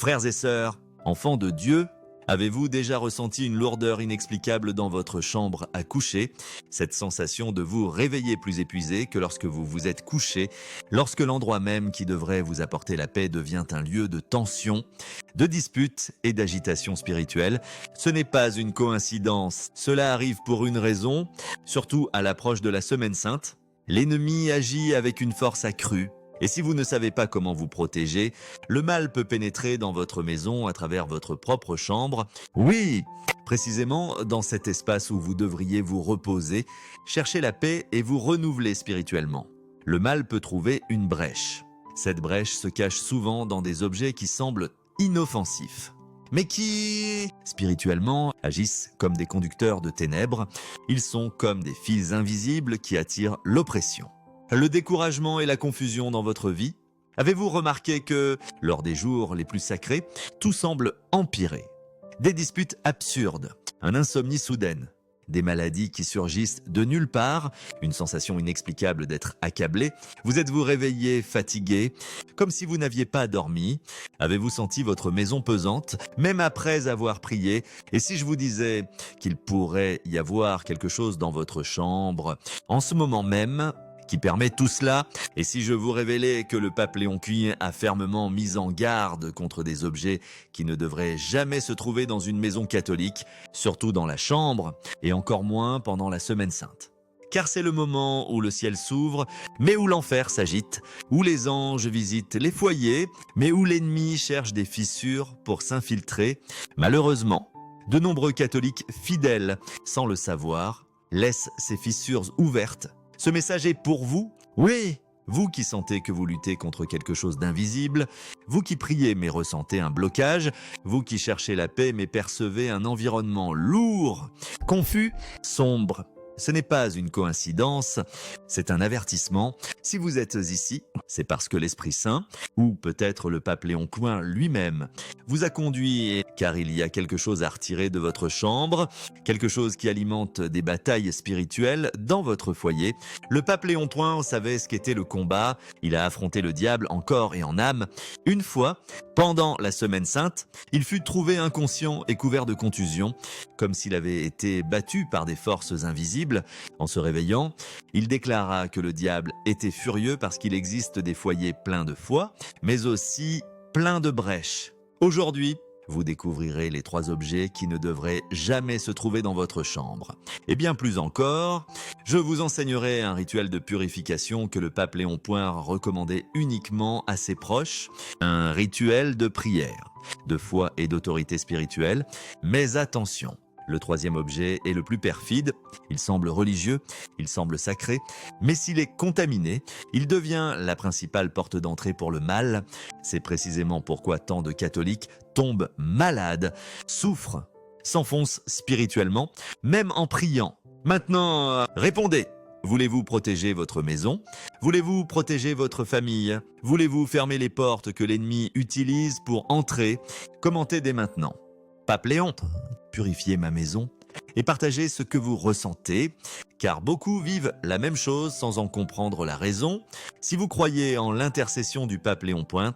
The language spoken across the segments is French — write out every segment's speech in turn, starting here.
Frères et sœurs, enfants de Dieu, avez-vous déjà ressenti une lourdeur inexplicable dans votre chambre à coucher? Cette sensation de vous réveiller plus épuisé que lorsque vous vous êtes couché, lorsque l'endroit même qui devrait vous apporter la paix devient un lieu de tension, de dispute et d'agitation spirituelle. Ce n'est pas une coïncidence, cela arrive pour une raison, surtout à l'approche de la Semaine Sainte. L'ennemi agit avec une force accrue. Et si vous ne savez pas comment vous protéger, le mal peut pénétrer dans votre maison à travers votre propre chambre. Oui, précisément dans cet espace où vous devriez vous reposer, chercher la paix et vous renouveler spirituellement. Le mal peut trouver une brèche. Cette brèche se cache souvent dans des objets qui semblent inoffensifs, mais qui, spirituellement, agissent comme des conducteurs de ténèbres. Ils sont comme des fils invisibles qui attirent l'oppression. Le découragement et la confusion dans votre vie? Avez-vous remarqué que, lors des jours les plus sacrés, tout semble empirer? Des disputes absurdes, une insomnie soudaine, des maladies qui surgissent de nulle part, une sensation inexplicable d'être accablé. Vous êtes-vous réveillé, fatigué, comme si vous n'aviez pas dormi? Avez-vous senti votre maison pesante, même après avoir prié? Et si je vous disais qu'il pourrait y avoir quelque chose dans votre chambre, en ce moment même, qui permet tout cela? Et si je vous révélais que le pape Léon Cuyen a fermement mis en garde contre des objets qui ne devraient jamais se trouver dans une maison catholique, surtout dans la chambre, et encore moins pendant la Semaine Sainte? Car c'est le moment où le ciel s'ouvre, mais où l'enfer s'agite, où les anges visitent les foyers, mais où l'ennemi cherche des fissures pour s'infiltrer. Malheureusement, de nombreux catholiques fidèles, sans le savoir, laissent ces fissures ouvertes. Ce message est pour vous? Oui, vous qui sentez que vous luttez contre quelque chose d'invisible, vous qui priez mais ressentez un blocage, vous qui cherchez la paix mais percevez un environnement lourd, confus, sombre. Ce n'est pas une coïncidence, c'est un avertissement. Si vous êtes ici, c'est parce que l'Esprit Saint, ou peut-être le pape Léon Cuyen lui-même, vous a conduit, car il y a quelque chose à retirer de votre chambre, quelque chose qui alimente des batailles spirituelles dans votre foyer. Le pape Léon Cuyen savait ce qu'était le combat, il a affronté le diable en corps et en âme. Une fois, pendant la Semaine Sainte, il fut trouvé inconscient et couvert de contusions, comme s'il avait été battu par des forces invisibles. En se réveillant, il déclara que le diable était furieux parce qu'il existe des foyers pleins de foi, mais aussi pleins de brèches. Aujourd'hui, vous découvrirez les 3 objets qui ne devraient jamais se trouver dans votre chambre. Et bien plus encore, je vous enseignerai un rituel de purification que le pape Léon Cuyen recommandait uniquement à ses proches, un rituel de prière, de foi et d'autorité spirituelle. Mais attention, le 3e objet est le plus perfide, il semble religieux, il semble sacré, mais s'il est contaminé, il devient la principale porte d'entrée pour le mal. C'est précisément pourquoi tant de catholiques tombent malades, souffrent, s'enfoncent spirituellement, même en priant. Maintenant, répondez! Voulez-vous protéger votre maison? Voulez-vous protéger votre famille? Voulez-vous fermer les portes que l'ennemi utilise pour entrer? Commentez dès maintenant. Pape Léon, purifiez ma maison et partagez ce que vous ressentez, car beaucoup vivent la même chose sans en comprendre la raison. Si vous croyez en l'intercession du pape Léon Cuyen,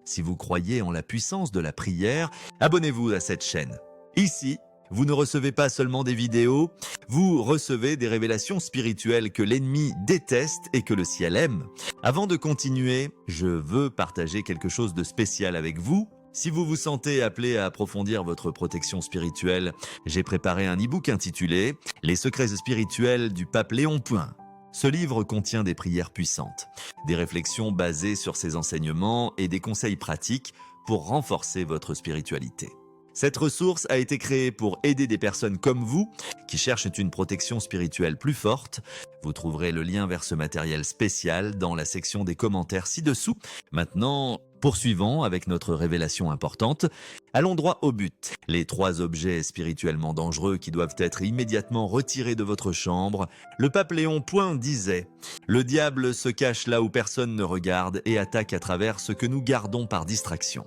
si vous croyez en la puissance de la prière, abonnez-vous à cette chaîne. Ici, vous ne recevez pas seulement des vidéos, vous recevez des révélations spirituelles que l'ennemi déteste et que le ciel aime. Avant de continuer, je veux partager quelque chose de spécial avec vous. Si vous vous sentez appelé à approfondir votre protection spirituelle, j'ai préparé un e-book intitulé « Les secrets spirituels du pape Léon Cuyen ». Ce livre contient des prières puissantes, des réflexions basées sur ses enseignements et des conseils pratiques pour renforcer votre spiritualité. Cette ressource a été créée pour aider des personnes comme vous qui cherchent une protection spirituelle plus forte. Vous trouverez le lien vers ce matériel spécial dans la section des commentaires ci-dessous. Maintenant, poursuivons avec notre révélation importante. Allons droit au but. Les 3 objets spirituellement dangereux qui doivent être immédiatement retirés de votre chambre. Le pape Léon Cuyen disait « Le diable se cache là où personne ne regarde et attaque à travers ce que nous gardons par distraction. »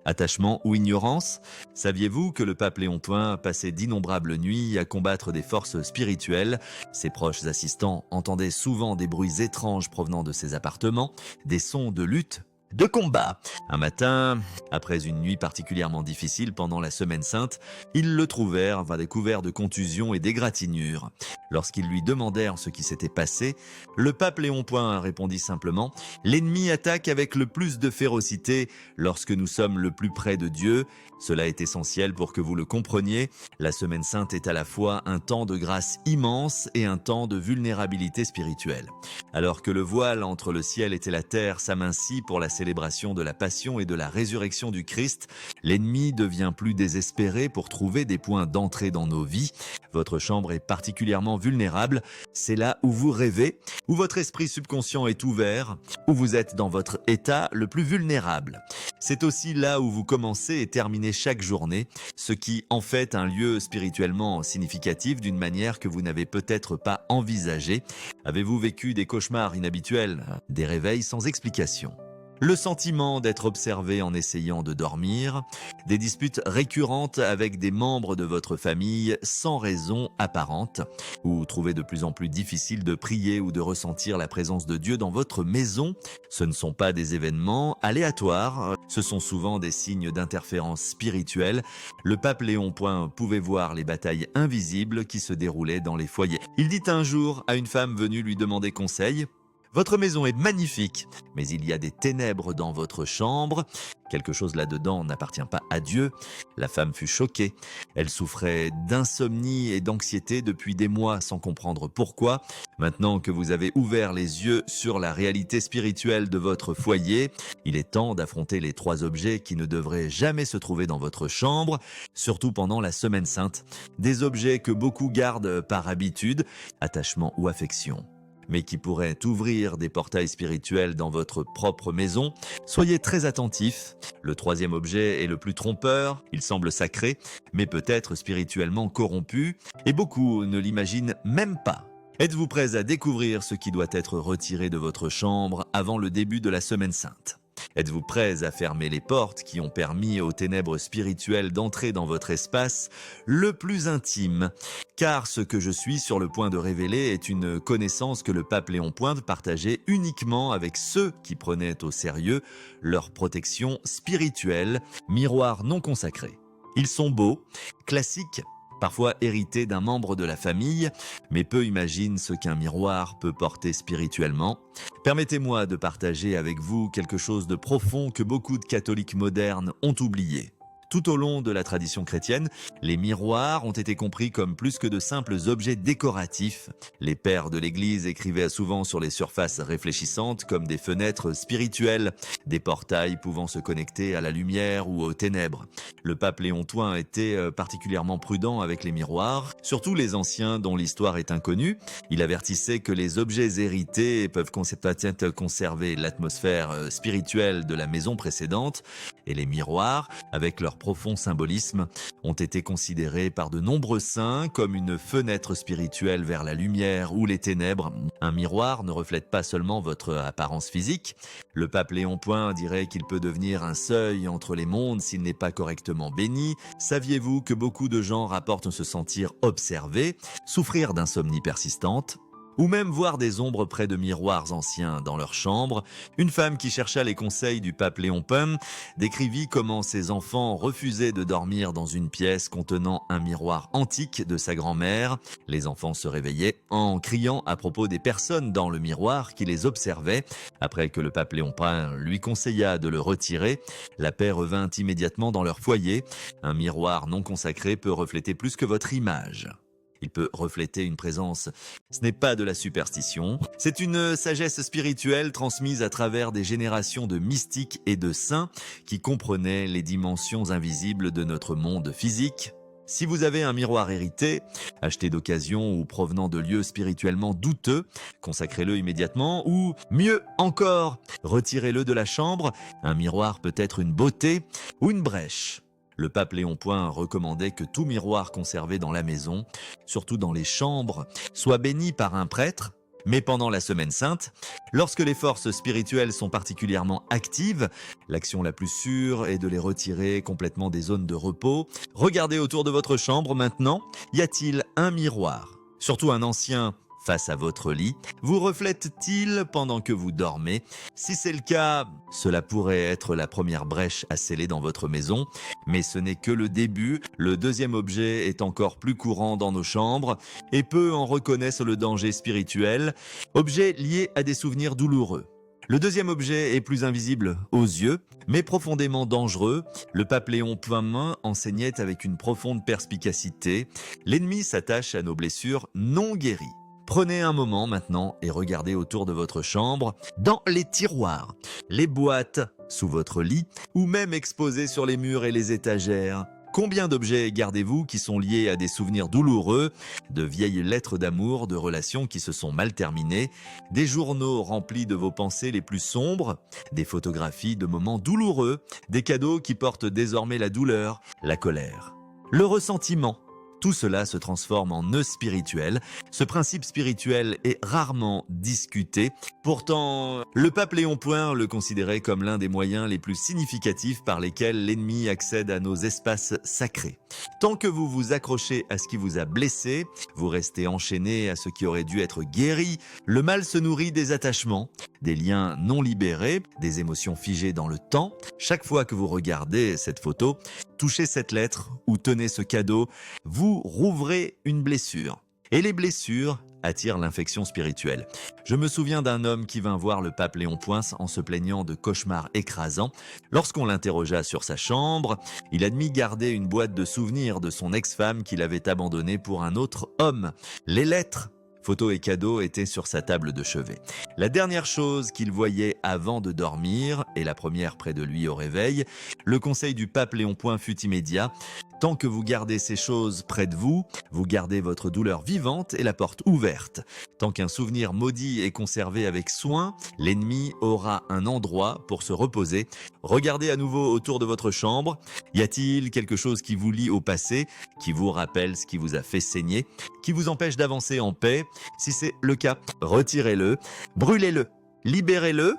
Attachement ou ignorance? Saviez-vous que le pape Léon Cuyen passait d'innombrables nuits à combattre des forces spirituelles? Ses proches assistants entendaient souvent des bruits étranges provenant de ses appartements, des sons de lutte de combat. Un matin, après une nuit particulièrement difficile pendant la Semaine Sainte, ils le trouvèrent découvert de contusions et d'égratignures. Lorsqu'ils lui demandèrent ce qui s'était passé, le pape Léon Point répondit simplement « L'ennemi attaque avec le plus de férocité lorsque nous sommes le plus près de Dieu. Cela est essentiel pour que vous le compreniez. La Semaine Sainte est à la fois un temps de grâce immense et un temps de vulnérabilité spirituelle. Alors que le voile entre le ciel et la terre s'amincit pour la célébration de la passion et de la résurrection du Christ, l'ennemi devient plus désespéré pour trouver des points d'entrée dans nos vies. Votre chambre est particulièrement vulnérable. C'est là où vous rêvez, où votre esprit subconscient est ouvert, où vous êtes dans votre état le plus vulnérable. C'est aussi là où vous commencez et terminez chaque journée, ce qui en fait un lieu spirituellement significatif d'une manière que vous n'avez peut-être pas envisagée. Avez-vous vécu des cauchemars inhabituels, des réveils sans explication ? Le sentiment d'être observé en essayant de dormir, des disputes récurrentes avec des membres de votre famille sans raison apparente, ou trouvez de plus en plus difficile de prier ou de ressentir la présence de Dieu dans votre maison. Ce ne sont pas des événements aléatoires, ce sont souvent des signes d'interférence spirituelle. Le pape Léon Point pouvait voir les batailles invisibles qui se déroulaient dans les foyers. Il dit un jour à une femme venue lui demander conseil: votre maison est magnifique, mais il y a des ténèbres dans votre chambre. Quelque chose là-dedans n'appartient pas à Dieu. La femme fut choquée. Elle souffrait d'insomnie et d'anxiété depuis des mois sans comprendre pourquoi. Maintenant que vous avez ouvert les yeux sur la réalité spirituelle de votre foyer, il est temps d'affronter les 3 objets qui ne devraient jamais se trouver dans votre chambre, surtout pendant la Semaine Sainte. Des objets que beaucoup gardent par habitude, attachement ou affection, mais qui pourraient ouvrir des portails spirituels dans votre propre maison. Soyez très attentifs. Le 3e objet est le plus trompeur. Il semble sacré, mais peut-être spirituellement corrompu, et beaucoup ne l'imaginent même pas. Êtes-vous prêts à découvrir ce qui doit être retiré de votre chambre avant le début de la Semaine Sainte ? Êtes-vous prêts à fermer les portes qui ont permis aux ténèbres spirituelles d'entrer dans votre espace le plus intime? Car ce que je suis sur le point de révéler est une connaissance que le pape Léon Point partageait uniquement avec ceux qui prenaient au sérieux leur protection spirituelle, miroir non consacré. Ils sont beaux, classiques, parfois hérité d'un membre de la famille, mais peu imaginent ce qu'un miroir peut porter spirituellement. Permettez-moi de partager avec vous quelque chose de profond que beaucoup de catholiques modernes ont oublié. Tout au long de la tradition chrétienne, les miroirs ont été compris comme plus que de simples objets décoratifs. Les pères de l'Église écrivaient souvent sur les surfaces réfléchissantes comme des fenêtres spirituelles, des portails pouvant se connecter à la lumière ou aux ténèbres. Le pape Léon Point était particulièrement prudent avec les miroirs, surtout les anciens dont l'histoire est inconnue. Il avertissait que les objets hérités peuvent peut-être conserver l'atmosphère spirituelle de la maison précédente, et les miroirs, avec leur profond symbolisme, ont été considérés par de nombreux saints comme une fenêtre spirituelle vers la lumière ou les ténèbres. Un miroir ne reflète pas seulement votre apparence physique. Le pape Léon Point dirait qu'il peut devenir un seuil entre les mondes s'il n'est pas correctement béni. Saviez-vous que beaucoup de gens rapportent se sentir observés, souffrir d'insomnie persistante, ou même voir des ombres près de miroirs anciens dans leur chambre? Une femme qui chercha les conseils du pape Léon Point décrivit comment ses enfants refusaient de dormir dans une pièce contenant un miroir antique de sa grand-mère. Les enfants se réveillaient en criant à propos des personnes dans le miroir qui les observaient. Après que le pape Léon Point lui conseilla de le retirer, la paix revint immédiatement dans leur foyer. Un miroir non consacré peut refléter plus que votre image. Il peut refléter une présence. Ce n'est pas de la superstition, c'est une sagesse spirituelle transmise à travers des générations de mystiques et de saints qui comprenaient les dimensions invisibles de notre monde physique. Si vous avez un miroir hérité, acheté d'occasion ou provenant de lieux spirituellement douteux, consacrez-le immédiatement ou, mieux encore, retirez-le de la chambre. Un miroir peut être une beauté ou une brèche. Le pape Léon Point recommandait que tout miroir conservé dans la maison, surtout dans les chambres, soit béni par un prêtre. Mais pendant la Semaine Sainte, lorsque les forces spirituelles sont particulièrement actives, l'action la plus sûre est de les retirer complètement des zones de repos. Regardez autour de votre chambre maintenant, y a-t-il un miroir? Surtout un ancien face à votre lit vous reflète-t-il pendant que vous dormez? Si c'est le cas, cela pourrait être la première brèche à sceller dans votre maison, mais ce n'est que le début. Le deuxième objet est encore plus courant dans nos chambres et peu en reconnaissent le danger spirituel, objet lié à des souvenirs douloureux. Le deuxième objet est plus invisible aux yeux, mais profondément dangereux. Le pape Léon Poinmin enseignait avec une profonde perspicacité: l'ennemi s'attache à nos blessures non guéries. Prenez un moment maintenant et regardez autour de votre chambre, dans les tiroirs, les boîtes, sous votre lit ou même exposés sur les murs et les étagères. Combien d'objets gardez-vous qui sont liés à des souvenirs douloureux, de vieilles lettres d'amour, de relations qui se sont mal terminées, des journaux remplis de vos pensées les plus sombres, des photographies de moments douloureux, des cadeaux qui portent désormais la douleur, la colère, le ressentiment? Tout cela se transforme en nœud spirituel. Ce principe spirituel est rarement discuté. Pourtant, le pape Léon Point le considérait comme l'un des moyens les plus significatifs par lesquels l'ennemi accède à nos espaces sacrés. Tant que vous vous accrochez à ce qui vous a blessé, vous restez enchaîné à ce qui aurait dû être guéri. Le mal se nourrit des attachements, des liens non libérés, des émotions figées dans le temps. Chaque fois que vous regardez cette photo, touchez cette lettre ou tenez ce cadeau, vous rouvrez une blessure. Et les blessures attirent l'infection spirituelle. Je me souviens d'un homme qui vint voir le pape Léon Point en se plaignant de cauchemars écrasants. Lorsqu'on l'interrogea sur sa chambre, il admit garder une boîte de souvenirs de son ex-femme qu'il avait abandonnée pour un autre homme. Les lettres, photos et cadeaux étaient sur sa table de chevet. La dernière chose qu'il voyait avant de dormir, et la première près de lui au réveil, le conseil du pape Léon Point fut immédiat: tant que vous gardez ces choses près de vous, vous gardez votre douleur vivante et la porte ouverte. Tant qu'un souvenir maudit est conservé avec soin, l'ennemi aura un endroit pour se reposer. Regardez à nouveau autour de votre chambre. Y a-t-il quelque chose qui vous lie au passé, qui vous rappelle ce qui vous a fait saigner, qui vous empêche d'avancer en paix? Si c'est le cas, retirez-le, brûlez-le, libérez-le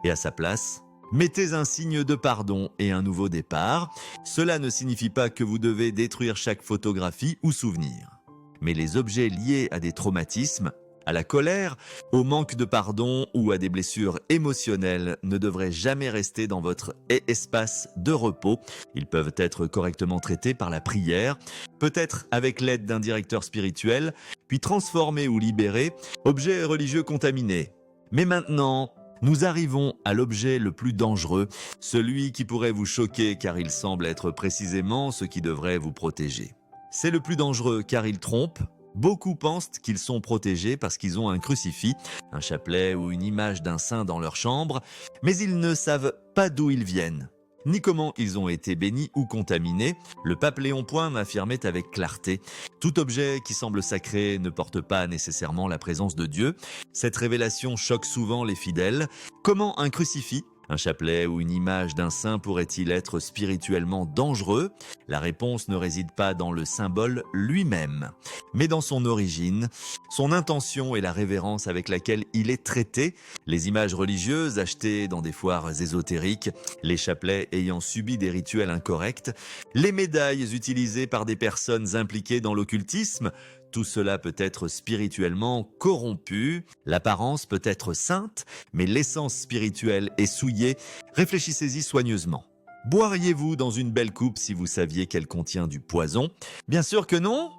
et à sa place, mettez un signe de pardon et un nouveau départ. Cela ne signifie pas que vous devez détruire chaque photographie ou souvenir. Mais les objets liés à des traumatismes, à la colère, au manque de pardon ou à des blessures émotionnelles ne devraient jamais rester dans votre espace de repos. Ils peuvent être correctement traités par la prière, peut-être avec l'aide d'un directeur spirituel, puis transformés ou libérés, objets religieux contaminés. Mais maintenant, nous arrivons à l'objet le plus dangereux, celui qui pourrait vous choquer car il semble être précisément ce qui devrait vous protéger. C'est le plus dangereux car il trompe. Beaucoup pensent qu'ils sont protégés parce qu'ils ont un crucifix, un chapelet ou une image d'un saint dans leur chambre, mais ils ne savent pas d'où ils viennent, ni comment ils ont été bénis ou contaminés. Le pape Léon Point affirmait avec clarté: tout objet qui semble sacré ne porte pas nécessairement la présence de Dieu. Cette révélation choque souvent les fidèles. Comment un crucifix, un chapelet ou une image d'un saint pourrait-il être spirituellement dangereux? La réponse ne réside pas dans le symbole lui-même, mais dans son origine, son intention et la révérence avec laquelle il est traité. Les images religieuses achetées dans des foires ésotériques, les chapelets ayant subi des rituels incorrects, les médailles utilisées par des personnes impliquées dans l'occultisme, tout cela peut être spirituellement corrompu. L'apparence peut être sainte, mais l'essence spirituelle est souillée. Réfléchissez-y soigneusement. Boiriez-vous dans une belle coupe si vous saviez qu'elle contient du poison? Bien sûr que non.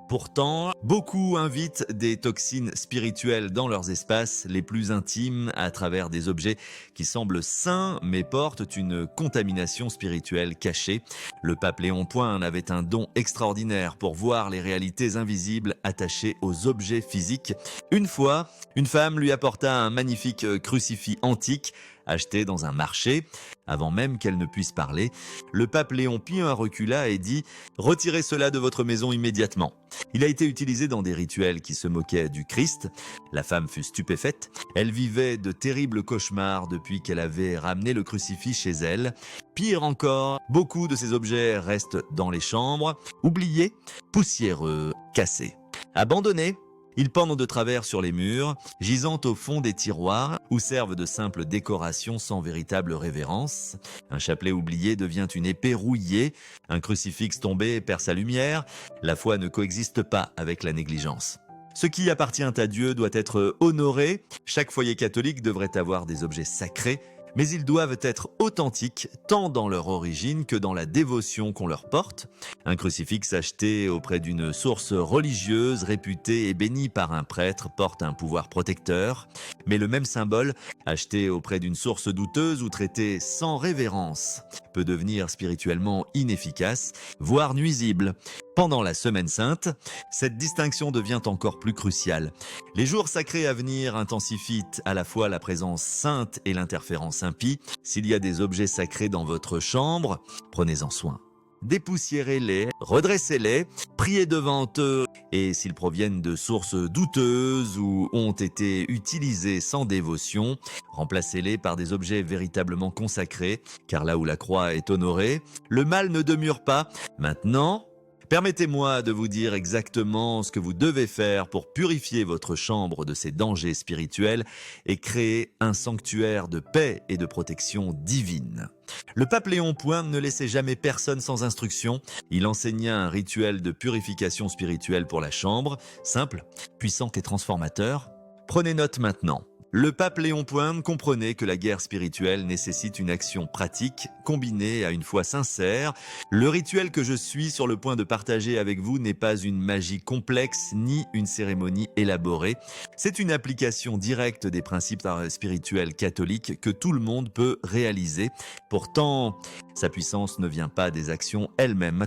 Pourtant, beaucoup invitent des toxines spirituelles dans leurs espaces les plus intimes à travers des objets qui semblent sains mais portent une contamination spirituelle cachée. Le pape Léon Point avait un don extraordinaire pour voir les réalités invisibles attachées aux objets physiques. Une fois, une femme lui apporta un magnifique crucifix antique acheté dans un marché. Avant même qu'elle ne puisse parler, le pape Léon Point recula et dit: « Retirez cela de votre maison immédiatement. » Il a été utilisé dans des rituels qui se moquaient du Christ. La femme fut stupéfaite. Elle vivait de terribles cauchemars depuis qu'elle avait ramené le crucifix chez elle. Pire encore, beaucoup de ces objets restent dans les chambres, oubliés, poussiéreux, cassés, abandonnés. Ils pendent de travers sur les murs, gisant au fond des tiroirs ou servent de simples décorations sans véritable révérence. Un chapelet oublié devient une épée rouillée, un crucifix tombé perd sa lumière. La foi ne coexiste pas avec la négligence. Ce qui appartient à Dieu doit être honoré. Chaque foyer catholique devrait avoir des objets sacrés, mais ils doivent être authentiques tant dans leur origine que dans la dévotion qu'on leur porte. Un crucifix acheté auprès d'une source religieuse réputée et bénie par un prêtre porte un pouvoir protecteur, mais le même symbole, acheté auprès d'une source douteuse ou traité sans révérence, peut devenir spirituellement inefficace, voire nuisible. Pendant la Semaine Sainte, cette distinction devient encore plus cruciale. Les jours sacrés à venir intensifient à la fois la présence sainte et l'interférence impie. S'il y a des objets sacrés dans votre chambre, prenez-en soin. Dépoussiérez-les, redressez-les, priez devant eux et s'ils proviennent de sources douteuses ou ont été utilisés sans dévotion, remplacez-les par des objets véritablement consacrés, car là où la croix est honorée, le mal ne demeure pas. Maintenant, permettez-moi de vous dire exactement ce que vous devez faire pour purifier votre chambre de ces dangers spirituels et créer un sanctuaire de paix et de protection divine. Le pape Léon Point ne laissait jamais personne sans instruction. Il enseigna un rituel de purification spirituelle pour la chambre, simple, puissant et transformateur. Prenez note maintenant. Le pape Léon Point comprenait que la guerre spirituelle nécessite une action pratique combinée à une foi sincère. Le rituel que je suis sur le point de partager avec vous n'est pas une magie complexe ni une cérémonie élaborée. C'est une application directe des principes spirituels catholiques que tout le monde peut réaliser. Pourtant, sa puissance ne vient pas des actions elles-mêmes,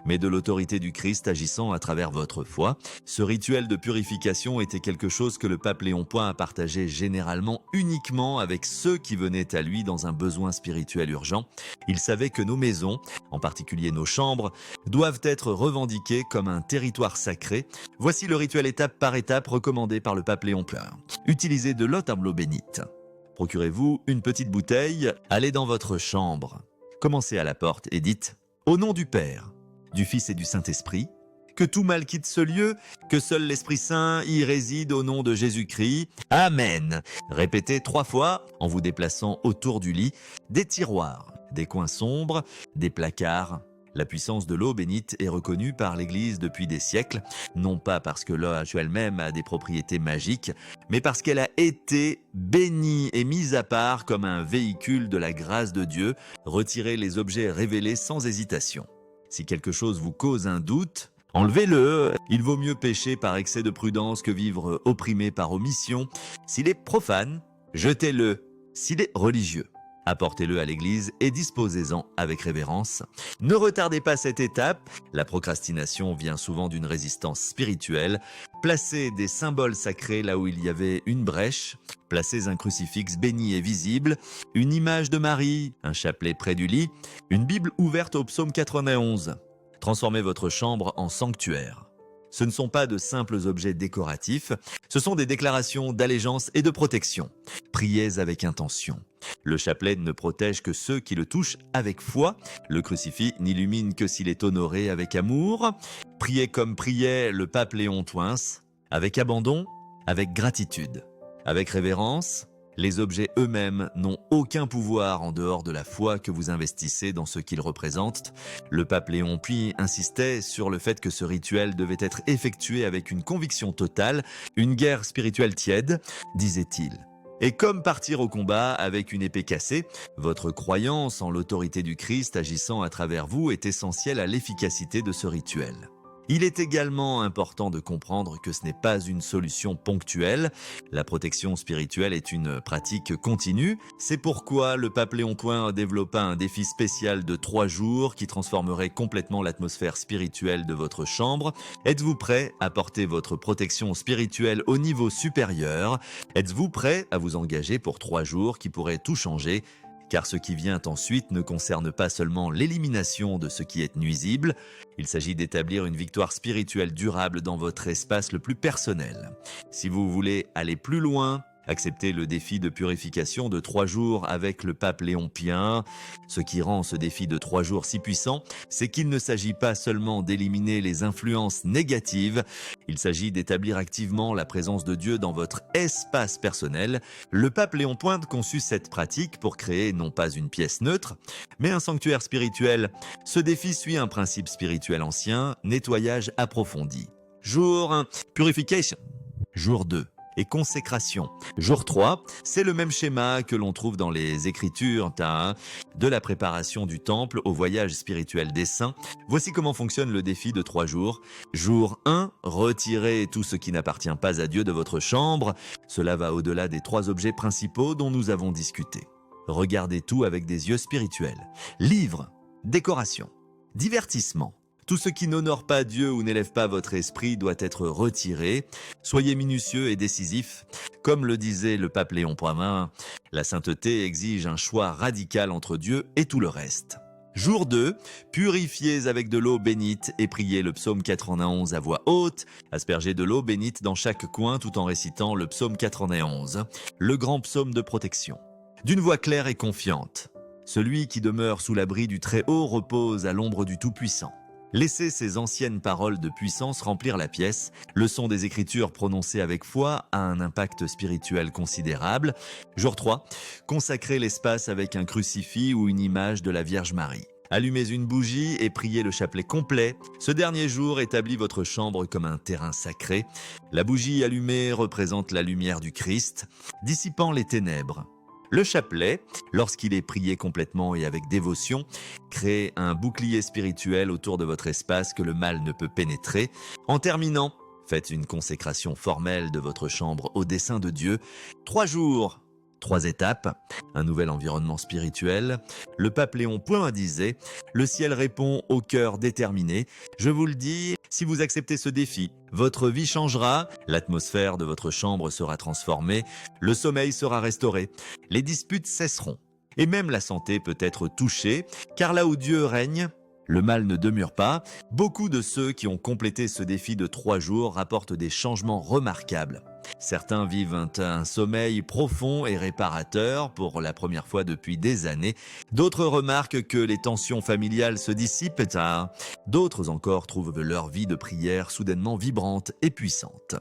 mais de l'autorité du Christ agissant à travers votre foi. Ce rituel de purification était quelque chose que le pape Léon Point a partagé généralement uniquement avec ceux qui venaient à lui dans un besoin spirituel urgent. Il savait que nos maisons, en particulier nos chambres, doivent être revendiquées comme un territoire sacré. Voici le rituel étape par étape recommandé par le pape Léon Point. Utilisez de l'eau à l'eau bénite. Procurez-vous une petite bouteille, allez dans votre chambre. Commencez à la porte et dites « Au nom du Père, du Fils et du Saint-Esprit », que tout mal quitte ce lieu, que seul l'Esprit Saint y réside au nom de Jésus-Christ. Amen. Répétez 3 fois en vous déplaçant autour du lit, des tiroirs, des coins sombres, des placards. La puissance de l'eau bénite est reconnue par l'Église depuis des siècles, non pas parce que l'eau elle-même a des propriétés magiques, mais parce qu'elle a été bénie et mise à part comme un véhicule de la grâce de Dieu. Retirez les objets révélés sans hésitation. Si quelque chose vous cause un doute, enlevez-le. Il vaut mieux pécher par excès de prudence que vivre opprimé par omission. S'il est profane, jetez-le. S'il est religieux, apportez-le à l'église et disposez-en avec révérence. Ne retardez pas cette étape. La procrastination vient souvent d'une résistance spirituelle. Placez des symboles sacrés là où il y avait une brèche. Placez un crucifix béni et visible, une image de Marie, un chapelet près du lit, une Bible ouverte au psaume 91. Transformez votre chambre en sanctuaire. Ce ne sont pas de simples objets décoratifs, ce sont des déclarations d'allégeance et de protection. Priez avec intention. Le chapelet ne protège que ceux qui le touchent avec foi. Le crucifix n'illumine que s'il est honoré avec amour. Priez comme priait le pape Léon Point, avec abandon, avec gratitude, avec révérence. Les objets eux-mêmes n'ont aucun pouvoir en dehors de la foi que vous investissez dans ce qu'ils représentent. Le pape Léon Puis insistait sur le fait que ce rituel devait être effectué avec une conviction totale, une guerre spirituelle tiède, disait-il. Et comme partir au combat avec une épée cassée, votre croyance en l'autorité du Christ agissant à travers vous est essentielle à l'efficacité de ce rituel. Il est également important de comprendre que ce n'est pas une solution ponctuelle. La protection spirituelle est une pratique continue. C'est pourquoi le pape Léon Point développa un défi spécial de 3 jours qui transformerait complètement l'atmosphère spirituelle de votre chambre. Êtes-vous prêt à porter votre protection spirituelle au niveau supérieur? Êtes-vous prêt à vous engager pour 3 jours qui pourraient tout changer? Car ce qui vient ensuite ne concerne pas seulement l'élimination de ce qui est nuisible, il s'agit d'établir une victoire spirituelle durable dans votre espace le plus personnel. Si vous voulez aller plus loin, acceptez le défi de purification de 3 jours avec le pape Léon Point. Ce qui rend ce défi de 3 jours si puissant, c'est qu'il ne s'agit pas seulement d'éliminer les influences négatives, il s'agit d'établir activement la présence de Dieu dans votre espace personnel. Le pape Léon Point conçut cette pratique pour créer non pas une pièce neutre, mais un sanctuaire spirituel. Ce défi suit un principe spirituel ancien, nettoyage approfondi. Jour 1, purification. Jour 2, et consécration. Jour 3, c'est le même schéma que l'on trouve dans les Écritures, de la préparation du temple au voyage spirituel des saints. Voici comment fonctionne le défi de 3 jours. Jour 1, retirez tout ce qui n'appartient pas à Dieu de votre chambre. Cela va au-delà des 3 objets principaux dont nous avons discuté. Regardez tout avec des yeux spirituels. Livres, décoration, divertissement. Tout ce qui n'honore pas Dieu ou n'élève pas votre esprit doit être retiré. Soyez minutieux et décisif. Comme le disait le pape Léon Poimin, la sainteté exige un choix radical entre Dieu et tout le reste. Jour 2, purifiez avec de l'eau bénite et priez le psaume 91 à voix haute. Aspergez de l'eau bénite dans chaque coin tout en récitant le psaume 91, le grand psaume de protection. D'une voix claire et confiante. Celui qui demeure sous l'abri du Très-Haut repose à l'ombre du Tout-Puissant. Laissez ces anciennes paroles de puissance remplir la pièce. Le son des Écritures prononcées avec foi a un impact spirituel considérable. Jour 3, consacrez l'espace avec un crucifix ou une image de la Vierge Marie. Allumez une bougie et priez le chapelet complet. Ce dernier jour établit votre chambre comme un terrain sacré. La bougie allumée représente la lumière du Christ, dissipant les ténèbres. Le chapelet, lorsqu'il est prié complètement et avec dévotion, crée un bouclier spirituel autour de votre espace que le mal ne peut pénétrer. En terminant, faites une consécration formelle de votre chambre au dessein de Dieu. 3 jours, 3 étapes, un nouvel environnement spirituel. Le pape Léon Poimin disait « Le ciel répond au cœur déterminé. Je vous le dis, si vous acceptez ce défi, votre vie changera, l'atmosphère de votre chambre sera transformée, le sommeil sera restauré, les disputes cesseront. Et même la santé peut être touchée, car là où Dieu règne, le mal ne demeure pas. Beaucoup de ceux qui ont complété ce défi de 3 jours rapportent des changements remarquables. Certains vivent un sommeil profond et réparateur pour la première fois depuis des années. D'autres remarquent que les tensions familiales se dissipent. D'autres encore trouvent leur vie de prière soudainement vibrante et puissante.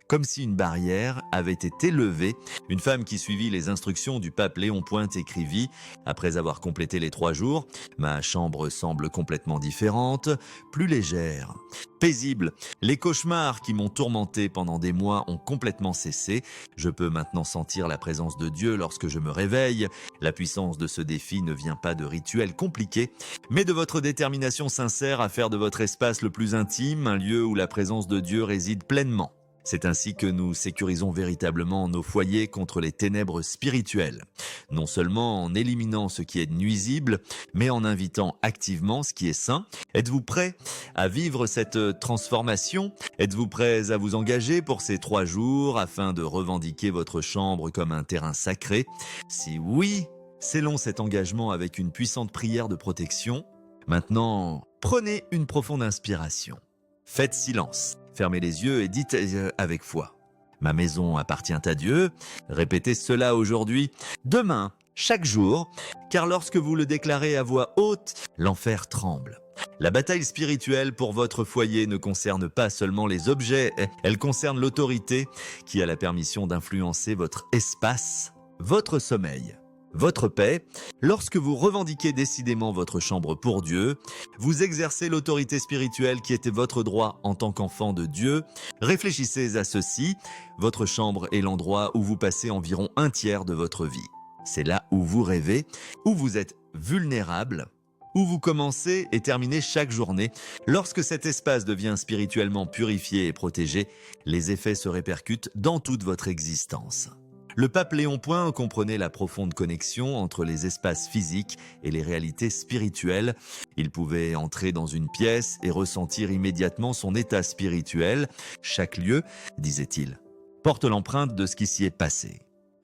Comme si une barrière avait été levée, une femme qui suivit les instructions du pape Léon Pointe écrivit « Après avoir complété les 3 jours, ma chambre semble complètement différente, plus légère, paisible. Les cauchemars qui m'ont tourmenté pendant des mois ont complètement cessé. Je peux maintenant sentir la présence de Dieu lorsque je me réveille. La puissance de ce défi ne vient pas de rituels compliqués, mais de votre détermination sincère à faire de votre espace le plus intime un lieu où la présence de Dieu réside pleinement. C'est ainsi que nous sécurisons véritablement nos foyers contre les ténèbres spirituelles. Non seulement en éliminant ce qui est nuisible, mais en invitant activement ce qui est sain. Êtes-vous prêts à vivre cette transformation? Êtes-vous prêts à vous engager pour ces 3 jours afin de revendiquer votre chambre comme un terrain sacré? Si oui, scellons cet engagement avec une puissante prière de protection. Maintenant, prenez une profonde inspiration. Faites silence. Fermez les yeux et dites avec foi. Ma maison appartient à Dieu. Répétez cela aujourd'hui, demain, chaque jour, car lorsque vous le déclarez à voix haute, l'enfer tremble. La bataille spirituelle pour votre foyer ne concerne pas seulement les objets, elle concerne l'autorité qui a la permission d'influencer votre espace, votre sommeil. Votre paix, lorsque vous revendiquez décidément votre chambre pour Dieu, vous exercez l'autorité spirituelle qui était votre droit en tant qu'enfant de Dieu. Réfléchissez à ceci, votre chambre est l'endroit où vous passez environ 1/3 de votre vie. C'est là où vous rêvez, où vous êtes vulnérable, où vous commencez et terminez chaque journée. Lorsque cet espace devient spirituellement purifié et protégé, les effets se répercutent dans toute votre existence. Le pape Léon Pointe comprenait la profonde connexion entre les espaces physiques et les réalités spirituelles. Il pouvait entrer dans une pièce et ressentir immédiatement son état spirituel. Chaque lieu, disait-il, porte l'empreinte de ce qui s'y est passé.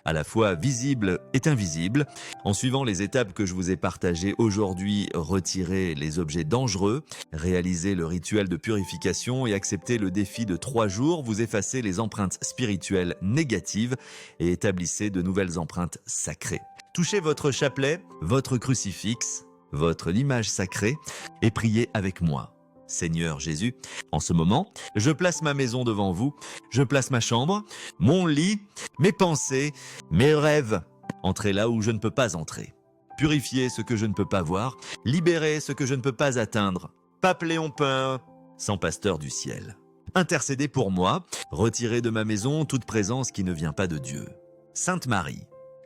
À la fois visible et invisible. En suivant les étapes que je vous ai partagées aujourd'hui, retirez les objets dangereux, réalisez le rituel de purification et acceptez le défi de 3 jours, vous effacez les empreintes spirituelles négatives et établissez de nouvelles empreintes sacrées. Touchez votre chapelet, votre crucifix, votre image sacrée et priez avec moi. Seigneur Jésus, en ce moment, je place ma maison devant vous, je place ma chambre, mon lit, mes pensées, mes rêves. Entrez là où je ne peux pas entrer. Purifiez ce que je ne peux pas voir, libérez ce que je ne peux pas atteindre. Pape Léon Pointe, sans pasteur du ciel. intercédez pour moi, retirez de ma maison toute présence qui ne vient pas de Dieu. Sainte Marie,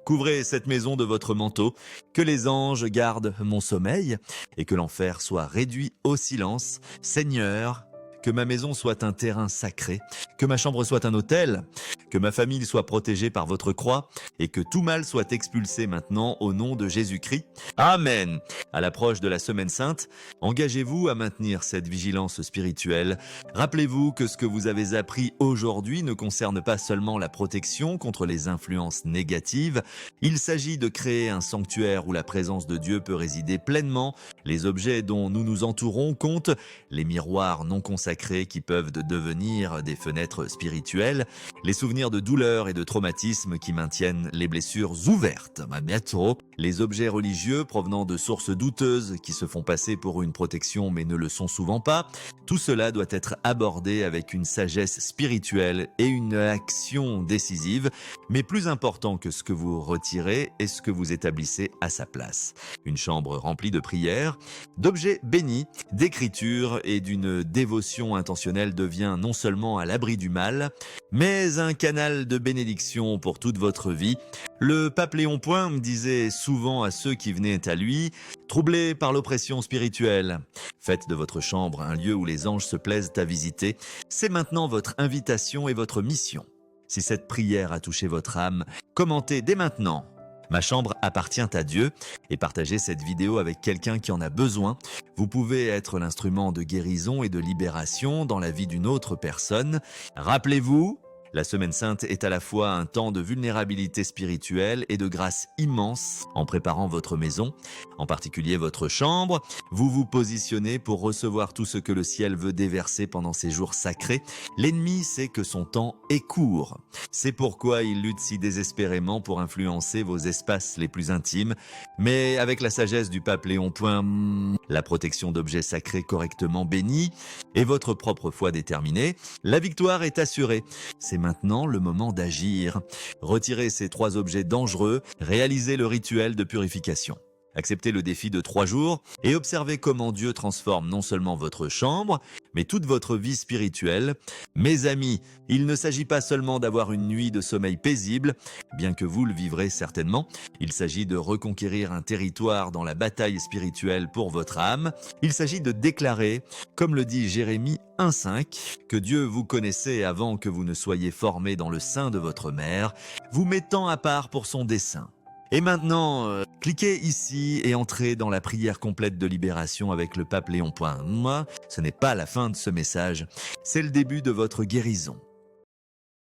couvrez cette maison de votre manteau, que les anges gardent mon sommeil et que l'enfer soit réduit au silence. Seigneur, que ma maison soit un terrain sacré, que ma chambre soit un autel, que ma famille soit protégée par votre croix et que tout mal soit expulsé maintenant au nom de Jésus-Christ. Amen. À l'approche de la Semaine Sainte, engagez-vous à maintenir cette vigilance spirituelle. Rappelez-vous que ce que vous avez appris aujourd'hui ne concerne pas seulement la protection contre les influences négatives. Il s'agit de créer un sanctuaire où la présence de Dieu peut résider pleinement. Les objets dont nous nous entourons comptent, les miroirs non consacrés qui peuvent devenir des fenêtres spirituelles, les souvenirs de douleurs et de traumatismes qui maintiennent les blessures ouvertes. À bientôt. Les objets religieux provenant de sources douteuses qui se font passer pour une protection mais ne le sont souvent pas. Tout cela doit être abordé avec une sagesse spirituelle et une action décisive. Mais plus important que ce que vous retirez est ce que vous établissez à sa place. Une chambre remplie de prières, d'objets bénis, d'écriture et d'une dévotion intentionnelle devient non seulement à l'abri du mal, mais un canal de bénédiction pour toute votre vie. Le pape Léon Point disait souvent à ceux qui venaient à lui, troublés par l'oppression spirituelle, faites de votre chambre un lieu où les anges se plaisent à visiter. C'est maintenant votre invitation et votre mission. Si cette prière a touché votre âme, commentez dès maintenant. Ma chambre appartient à Dieu et partagez cette vidéo avec quelqu'un qui en a besoin. Vous pouvez être l'instrument de guérison et de libération dans la vie d'une autre personne. Rappelez-vous, la Semaine Sainte est à la fois un temps de vulnérabilité spirituelle et de grâce immense. En préparant votre maison, en particulier votre chambre, vous vous positionnez pour recevoir tout ce que le ciel veut déverser pendant ces jours sacrés. L'ennemi sait que son temps est court. C'est pourquoi il lutte si désespérément pour influencer vos espaces les plus intimes. Mais avec la sagesse du pape Léon Point, la protection d'objets sacrés correctement bénis et votre propre foi déterminée, la victoire est assurée. C'est maintenant le moment d'agir. Retirez ces 3 objets dangereux, réalisez le rituel de purification. Acceptez le défi de 3 jours et observez comment Dieu transforme non seulement votre chambre, mais toute votre vie spirituelle. Mes amis, il ne s'agit pas seulement d'avoir une nuit de sommeil paisible, bien que vous le vivrez certainement. Il s'agit de reconquérir un territoire dans la bataille spirituelle pour votre âme. Il s'agit de déclarer, comme le dit Jérémie 1,5, que Dieu vous connaissait avant que vous ne soyez formés dans le sein de votre mère, vous mettant à part pour son dessein. Et maintenant, cliquez ici et entrez dans la prière complète de libération avec le pape Léon Point. Moi, ce n'est pas la fin de ce message, c'est le début de votre guérison.